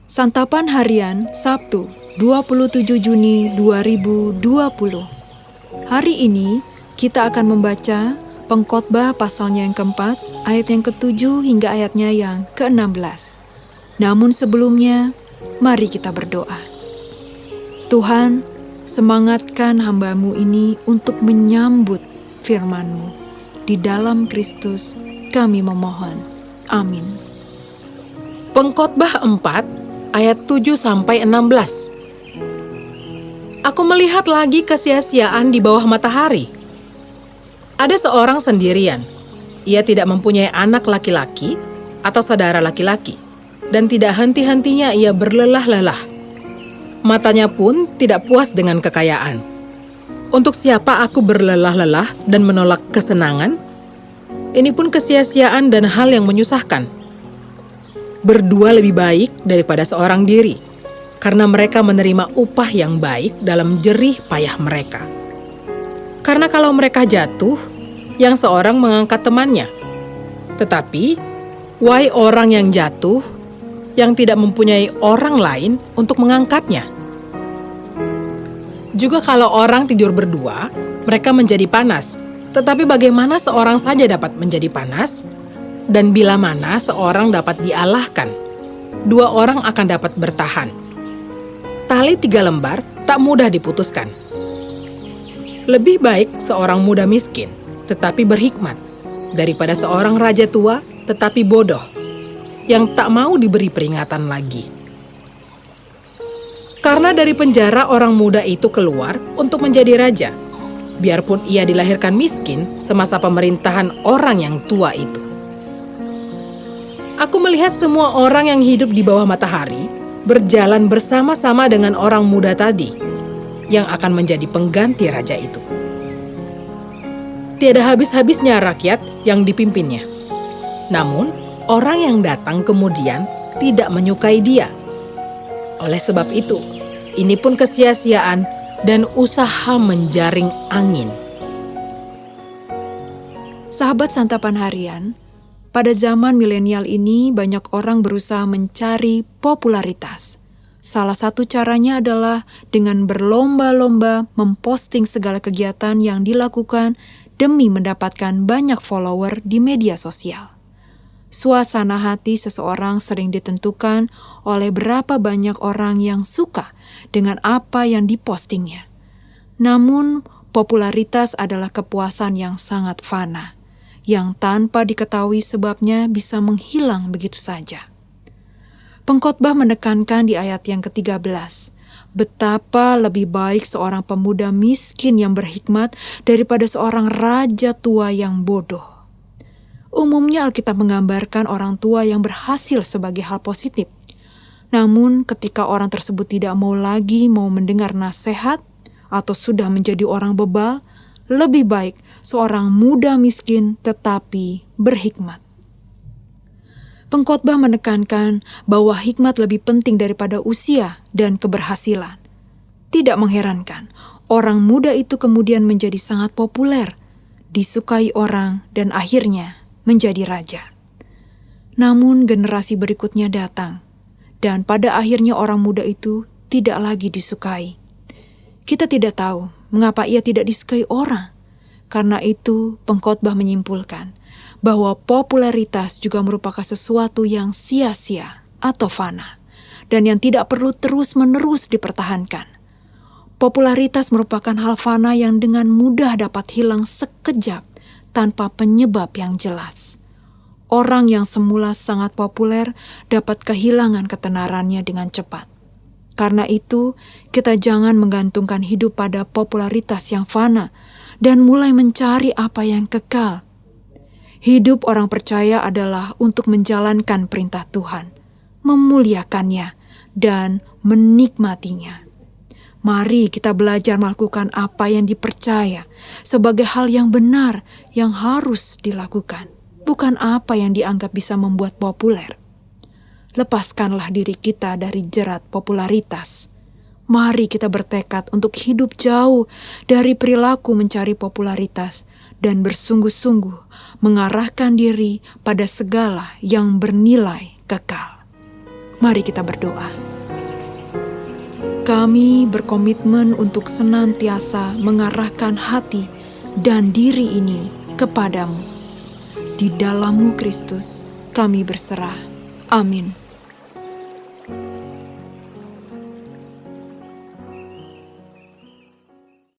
Santapan Harian Sabtu 27 Juni 2020. Hari ini kita akan membaca Pengkhotbah pasalnya yang keempat, ayat yang ke-7 hingga ayatnya yang ke-16. Namun sebelumnya, mari kita berdoa. Tuhan, semangatkan hamba-Mu ini untuk menyambut firman-Mu. Di dalam Kristus kami memohon. Amin. Pengkhotbah 4 ayat 7-16. Aku melihat lagi kesia-siaan di bawah matahari. Ada seorang sendirian. Ia tidak mempunyai anak laki-laki atau saudara laki-laki, dan tidak henti-hentinya ia berlelah-lelah. Matanya pun tidak puas dengan kekayaan. Untuk siapa aku berlelah-lelah dan menolak kesenangan? Ini pun kesia-siaan dan hal yang menyusahkan. Berdua lebih baik daripada seorang diri, karena mereka menerima upah yang baik dalam jerih payah mereka. Karena kalau mereka jatuh, yang seorang mengangkat temannya. Tetapi, wahai orang yang jatuh, yang tidak mempunyai orang lain untuk mengangkatnya. Juga kalau orang tidur berdua, mereka menjadi panas. Tetapi bagaimana seorang saja dapat menjadi panas? Dan bila mana seorang dapat dialahkan, dua orang akan dapat bertahan. Tali 3 lembar tak mudah diputuskan. Lebih baik seorang muda miskin, tetapi berhikmat, daripada seorang raja tua, tetapi bodoh, yang tak mau diberi peringatan lagi. Karena dari penjara orang muda itu keluar untuk menjadi raja, biarpun ia dilahirkan miskin semasa pemerintahan orang yang tua itu. Aku melihat semua orang yang hidup di bawah matahari berjalan bersama-sama dengan orang muda tadi, yang akan menjadi pengganti raja itu. Tiada habis-habisnya rakyat yang dipimpinnya. Namun, orang yang datang kemudian tidak menyukai dia. Oleh sebab itu, ini pun kesia-siaan dan usaha menjaring angin. Sahabat Santapan Harian, pada zaman milenial ini banyak orang berusaha mencari popularitas. Salah satu caranya adalah dengan berlomba-lomba memposting segala kegiatan yang dilakukan demi mendapatkan banyak follower di media sosial. Suasana hati seseorang sering ditentukan oleh berapa banyak orang yang suka dengan apa yang dipostingnya. Namun, popularitas adalah kepuasan yang sangat fana, yang tanpa diketahui sebabnya bisa menghilang begitu saja. Pengkhotbah menekankan di ayat yang ke-13, betapa lebih baik seorang pemuda miskin yang berhikmat daripada seorang raja tua yang bodoh. Umumnya Alkitab menggambarkan orang tua yang berhasil sebagai hal positif. Namun ketika orang tersebut tidak mau mendengar nasihat atau sudah menjadi orang bebal, lebih baik seorang muda miskin tetapi berhikmat. Pengkhotbah menekankan bahwa hikmat lebih penting daripada usia dan keberhasilan. Tidak mengherankan, orang muda itu kemudian menjadi sangat populer, disukai orang dan akhirnya menjadi raja. Namun generasi berikutnya datang, dan pada akhirnya orang muda itu tidak lagi disukai. Kita tidak tahu mengapa ia tidak disukai orang. Karena itu, pengkhotbah menyimpulkan bahwa popularitas juga merupakan sesuatu yang sia-sia atau fana, dan yang tidak perlu terus-menerus dipertahankan. Popularitas merupakan hal fana yang dengan mudah dapat hilang sekejap tanpa penyebab yang jelas. Orang yang semula sangat populer dapat kehilangan ketenarannya dengan cepat. Karena itu, kita jangan menggantungkan hidup pada popularitas yang fana dan mulai mencari apa yang kekal. Hidup orang percaya adalah untuk menjalankan perintah Tuhan, memuliakannya, dan menikmatinya. Mari kita belajar melakukan apa yang dipercaya sebagai hal yang benar yang harus dilakukan, bukan apa yang dianggap bisa membuat populer. Lepaskanlah diri kita dari jerat popularitas. Mari kita bertekad untuk hidup jauh dari perilaku mencari popularitas dan bersungguh-sungguh mengarahkan diri pada segala yang bernilai kekal. Mari kita berdoa. Kami berkomitmen untuk senantiasa mengarahkan hati dan diri ini kepadamu. Di dalam-Mu Kristus kami berserah. Amin.